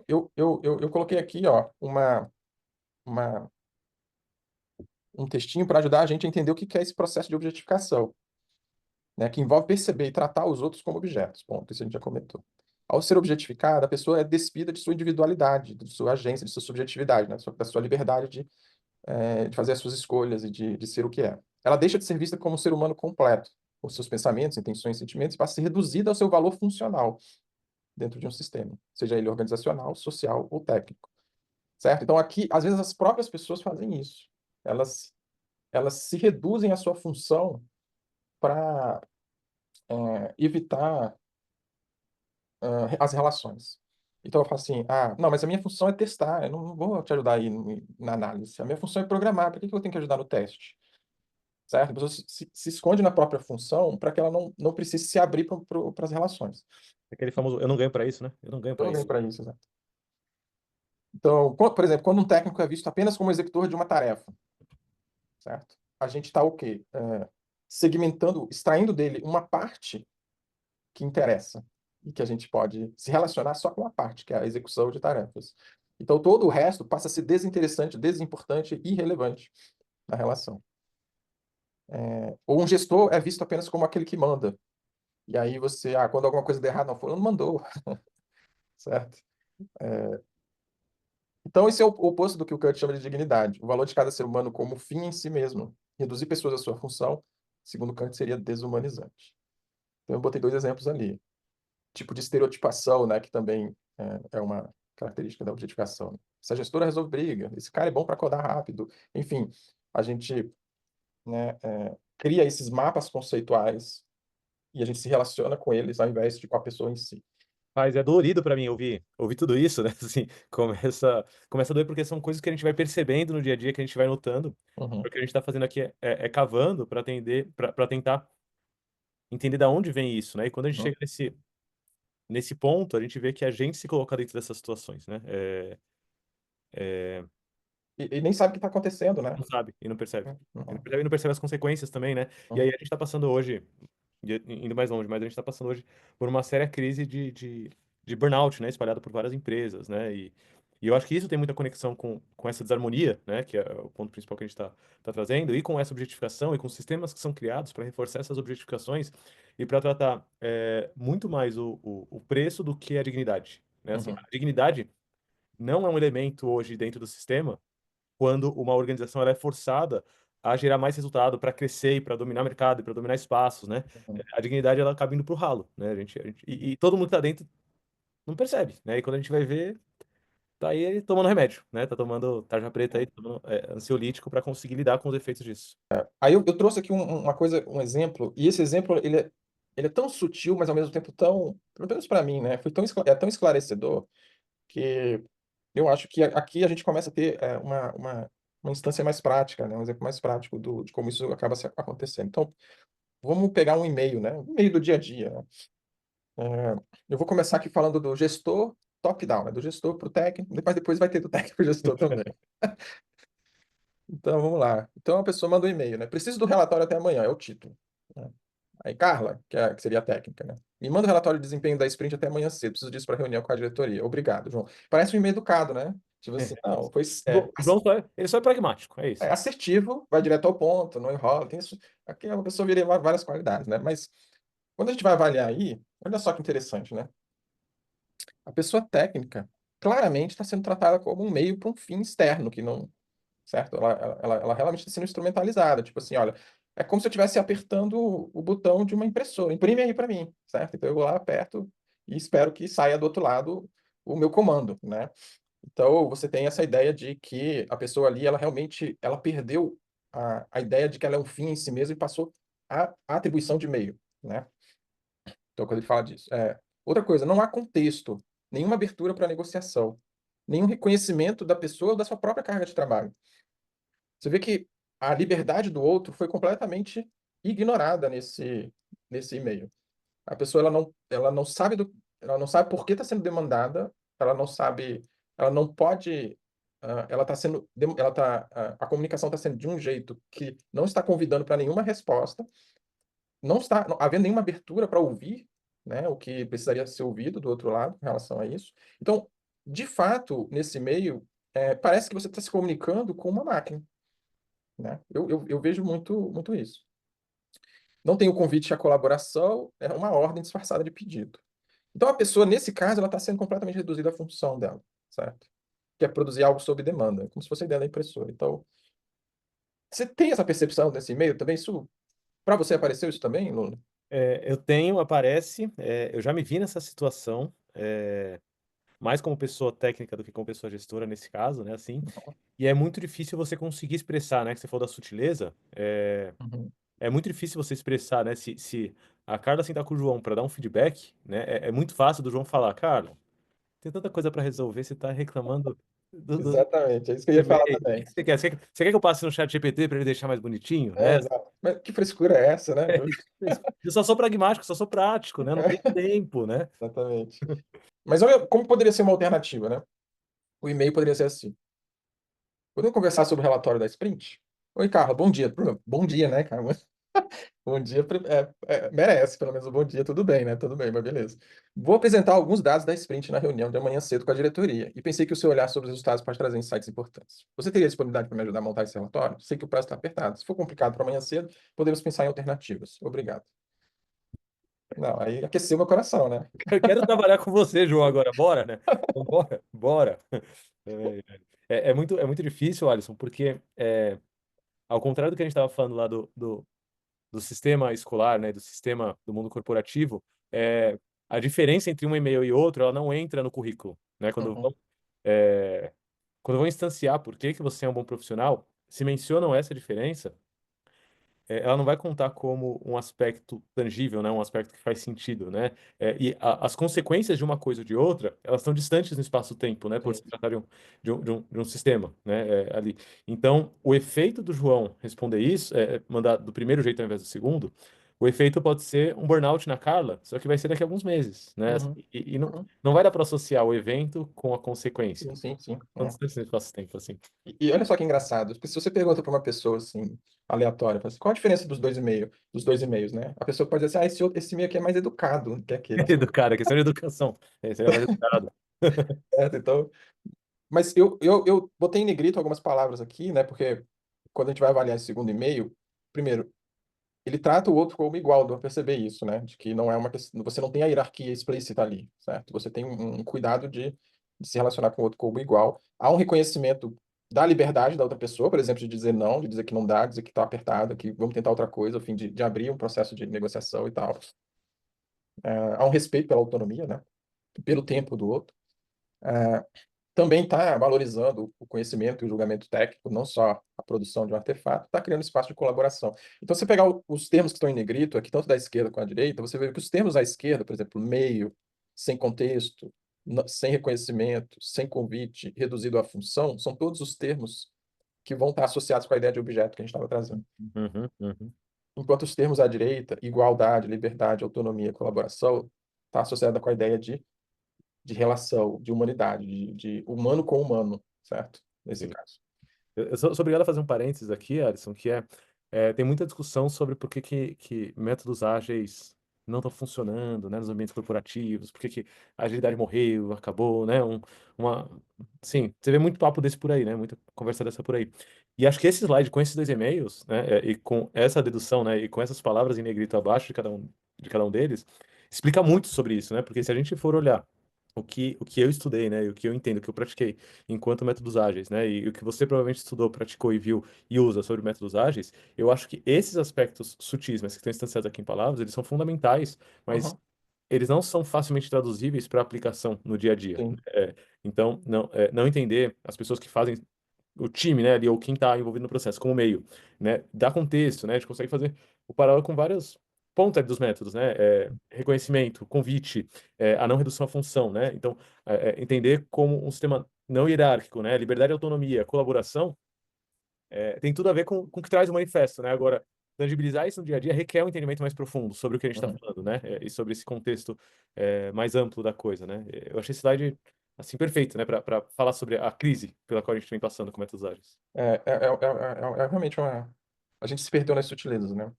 Eu coloquei aqui, ó, uma um textinho para ajudar a gente a entender o que que é esse processo de objetificação, né, que envolve perceber e tratar os outros como objetos. Ponto, isso a gente já comentou. Ao ser objetificada, a pessoa é despida de sua individualidade, de sua agência, de sua subjetividade, né, da sua liberdade de fazer as suas escolhas e de ser o que é. Ela deixa de ser vista como um ser humano completo, com seus pensamentos, intenções, sentimentos, e passa a ser reduzida ao seu valor funcional dentro de um sistema, seja ele organizacional, social ou técnico, certo? Então aqui, às vezes as próprias pessoas fazem isso. Elas elas se reduzem à sua função para evitar as relações. Então eu falo assim, ah, não, mas a minha função é testar, eu não vou te ajudar aí na análise. A minha função é programar, por que que eu tenho que ajudar no teste? Certo? A pessoa se esconde na própria função para que ela não precise se abrir para as relações. Aquele famoso: "Eu não ganho pra isso", né, "Eu não ganho Eu pra não ganho isso". para isso, exato. Então, por exemplo, quando um técnico é visto apenas como executor de uma tarefa, certo? A gente está o quê? Segmentando, extraindo dele uma parte que interessa e que a gente pode se relacionar só com uma parte, que é a execução de tarefas. Então, todo o resto passa a ser desinteressante, desimportante e irrelevante na relação. Ou um gestor é visto apenas como aquele que manda. E aí você, quando alguma coisa der errado, não, fulano mandou, certo? Então, esse é o oposto do que o Kant chama de dignidade. O valor de cada ser humano como fim em si mesmo. Reduzir pessoas à sua função, segundo Kant, seria desumanizante. Então, eu botei dois exemplos ali. Tipo de estereotipação, né, que também é uma característica da objetificação. Essa gestora resolve briga, esse cara é bom para codar rápido. Enfim, a gente, né, cria esses mapas conceituais e a gente se relaciona com eles ao invés de com a pessoa em si. Mas é dolorido pra mim ouvir tudo isso, né, assim, começa a doer, porque são coisas que a gente vai percebendo no dia a dia, que a gente vai notando, Uhum, porque o que a gente tá fazendo aqui é cavando pra atender pra tentar entender da onde vem isso, né, e quando a gente uhum. chega nesse ponto, a gente vê que a gente se coloca dentro dessas situações, né, E nem sabe o que está acontecendo, né? não sabe e não percebe. Uhum, E não percebe as consequências também, né. E aí uhum, a gente tá passando hoje, indo mais longe, mas a gente tá passando hoje por uma séria crise de burnout, né, espalhada por várias empresas, né, e eu acho que isso tem muita conexão com essa desarmonia, né, que é o ponto principal que a gente tá trazendo, e com essa objetificação e com sistemas que são criados para reforçar essas objetificações e para tratar, muito mais o preço do que a dignidade, né, assim, uhum, a dignidade não é um elemento hoje dentro do sistema quando uma organização ela é forçada a gerar mais resultado para crescer e para dominar mercado e para dominar espaços, né. uhum. A dignidade ela acaba indo para o ralo, né, a gente todo mundo que tá dentro não percebe, né, e quando a gente vai ver, tá aí tomando remédio, né, tá tomando tarja preta aí, tomando, ansiolítico para conseguir lidar com os efeitos disso. Aí eu trouxe aqui uma coisa, um exemplo, e esse exemplo ele é tão sutil, mas ao mesmo tempo tão, pelo menos para mim, né, foi tão esclarecedor que eu acho que aqui a gente começa a ter uma instância mais prática, né, um exemplo mais prático de como isso acaba acontecendo. Então, vamos pegar um e-mail, né, um e-mail do dia a dia, né. Eu vou começar aqui falando do gestor top-down, né, do gestor para o técnico, mas depois vai ter do técnico para o gestor também. Então vamos lá. Então a pessoa manda um e-mail, né, "Preciso do relatório até amanhã", é o título, né. Aí Carla, que seria a técnica, né, "Me manda o relatório de desempenho da sprint até amanhã cedo, preciso disso para reunião com a diretoria. Obrigado, João". Parece um e-mail educado, né, tipo assim, não, foi O João só é pragmático, é isso. assertivo, vai direto ao ponto, não enrola, tem isso aqui é uma pessoa viria várias qualidades, né, mas quando a gente vai avaliar aí, olha só que interessante, né, a pessoa técnica claramente está sendo tratada como um meio para um fim externo que não, certo? Ela realmente está sendo instrumentalizada, tipo assim: "Olha, é como se eu estivesse apertando o botão de uma impressora, imprime aí para mim", certo? Então eu vou lá, aperto e espero que saia do outro lado o meu comando, né. Então você tem essa ideia de que a pessoa ali, ela realmente ela perdeu a ideia de que ela é um fim em si mesma e passou a atribuição de meio, né. Então quando ele fala disso. Outra coisa, não há contexto, nenhuma abertura para negociação, nenhum reconhecimento da pessoa ou da sua própria carga de trabalho. Você vê que a liberdade do outro foi completamente ignorada nesse e-mail. A pessoa ela não sabe por que está sendo demandada, ela não sabe, ela não pode, ela está sendo dem ela está a comunicação está sendo de um jeito que não está convidando para nenhuma resposta, não está havendo nenhuma abertura para ouvir, né, o que precisaria ser ouvido do outro lado em relação a isso. Então, de fato, nesse meio, parece que você está se comunicando com uma máquina, né? Eu vejo muito isso. Não tem o convite à colaboração, é uma ordem disfarçada de pedido. Então, a pessoa, nesse caso, ela está sendo completamente reduzida à função dela, certo? Que é produzir algo sob demanda, como se fosse a ideia da impressora. Então, você tem essa percepção desse e-mail também? Isso, para você apareceu isso também, Lula? Eu tenho, aparece, eu já me vi nessa situação, mais como pessoa técnica do que como pessoa gestora nesse caso, né, assim, e é muito difícil você conseguir expressar, né, que você falou da sutileza, Uhum. é muito difícil você expressar, né, se a Carla sentar com o João para dar um feedback, né, é muito fácil do João falar: "Carla, tem tanta coisa para resolver, você tá reclamando do Exatamente, é isso que eu ia falar e-mail, o que também. que você quer? Você quer que eu passe no chat GPT para ele deixar mais bonitinho, É, né?" exato. Mas que frescura é essa, né? Eu só sou pragmático, só sou prático, né, eu não tenho tempo, né. Exatamente. Mas olha como poderia ser uma alternativa, né? O e-mail poderia ser assim: "Podemos conversar sobre o relatório da sprint? Oi, Carla, bom dia." Bom dia, né, Carla? Bom dia, merece pelo menos um bom dia, tudo bem, né? Tudo bem, mas beleza. Vou apresentar alguns dados da sprint na reunião de amanhã cedo com a diretoria e pensei que o seu olhar sobre os resultados pode trazer insights importantes. Você teria disponibilidade para me ajudar a montar esse relatório? Sei que o prazo está apertado. Se for complicado para amanhã cedo, podemos pensar em alternativas. Obrigado. Não, aí aqueceu meu coração, né? Eu quero trabalhar com você, João, agora, bora, né? Bora, bora. É muito difícil, Alisson, porque, ao contrário do que a gente estava falando lá do sistema escolar, né, do sistema do mundo corporativo, a diferença entre um e-mail e outro, ela não entra no currículo, né? Uhum, Eh, quando vão instanciar por que que você é um bom profissional, se mencionam essa diferença, ela não vai contar como um aspecto tangível, né, um aspecto que faz sentido, né? As consequências de uma coisa ou de outra, elas estão distantes no espaço-tempo, né, por sim. se tratar de um sistema, né, ali. Então, o efeito do João responder isso, mandar do primeiro jeito ao invés do segundo, o efeito pode ser um burnout na Carla, só que vai ser daqui a alguns meses, né? Uhum, E não, uhum. não vai dar para associar o evento com a consequência. Sim, sim, sim. São distantes no espaço-tempo, assim. E olha só que engraçado, porque se você pergunta para uma pessoa assim, aleatória, fala assim, qual a diferença dos dois e-mails, né? A pessoa pode dizer assim, esse e-mail aqui é mais educado que aquele. Educado, é questão de educação. Seria mais educado. Certo? Então, mas eu botei em negrito algumas palavras aqui, né? Porque quando a gente vai avaliar esse segundo e-mail, primeiro, ele trata o outro como igual, dá pra perceber isso, né? De que não é uma questão, você não tem a hierarquia explícita ali, certo? Você tem um cuidado de se relacionar com o outro como igual. Há um reconhecimento da liberdade da outra pessoa, por exemplo, de dizer não, de dizer que não dá, dizer que está apertado, que vamos tentar outra coisa, a fim de abrir um processo de negociação e tal. Há um respeito pela autonomia, né? Pelo tempo do outro. Também está valorizando o conhecimento e o julgamento técnico, não só a produção de um artefato, está criando espaço de colaboração. Então, se você pegar os termos que estão em negrito, aqui, tanto da esquerda quanto da direita, você vê que os termos à esquerda, por exemplo, meio, sem contexto, sem reconhecimento, sem convite, reduzido à função, são todos os termos que vão estar associados com a ideia de objeto que a gente estava trazendo. Uhum, uhum. Enquanto os termos à direita, igualdade, liberdade, autonomia, colaboração, está associada com a ideia de relação, de humanidade, de humano com humano, certo? Nesse Sim. caso. Eu sou obrigado a fazer um parênteses aqui, Alisson, que tem muita discussão sobre por que que métodos ágeis não estão funcionando, né, nos ambientes corporativos, por que que a agilidade morreu, acabou, né, uma... Sim, você vê muito papo desse por aí, né, muita conversa dessa por aí. E acho que esse slide com esses dois e-mails, né, e com essa dedução, né, e com essas palavras em negrito abaixo de cada um deles, explica muito sobre isso, né, porque se a gente for olhar o que eu estudei, né, e o que eu entendo, o que eu pratiquei enquanto métodos ágeis, né? E o que você provavelmente estudou, praticou e viu e usa sobre métodos ágeis, eu acho que esses aspectos sutis, mas que estão instanciados aqui em palavras, eles são fundamentais, mas Uhum, eles não são facilmente traduzíveis para aplicação no dia a dia. sim. Então, não entender as pessoas que fazem o time, né, ali, ou quem está envolvido no processo, como meio, né, dá contexto, né, a gente consegue fazer o paralelo com vários pontos ali dos métodos, né, reconhecimento, convite, a não redução à função, né, então, entender como um sistema não hierárquico, né, liberdade e autonomia, colaboração, tem tudo a ver com o que traz o manifesto, né, agora, tangibilizar isso no dia a dia requer um entendimento mais profundo sobre o que a gente está Uhum. falando, né, e sobre esse contexto mais amplo da coisa, né, eu achei esse slide, assim, perfeito, né, para falar sobre a crise pela qual a gente vem passando com métodos ágeis. É realmente uma. A gente se perdeu nas sutilezas, né?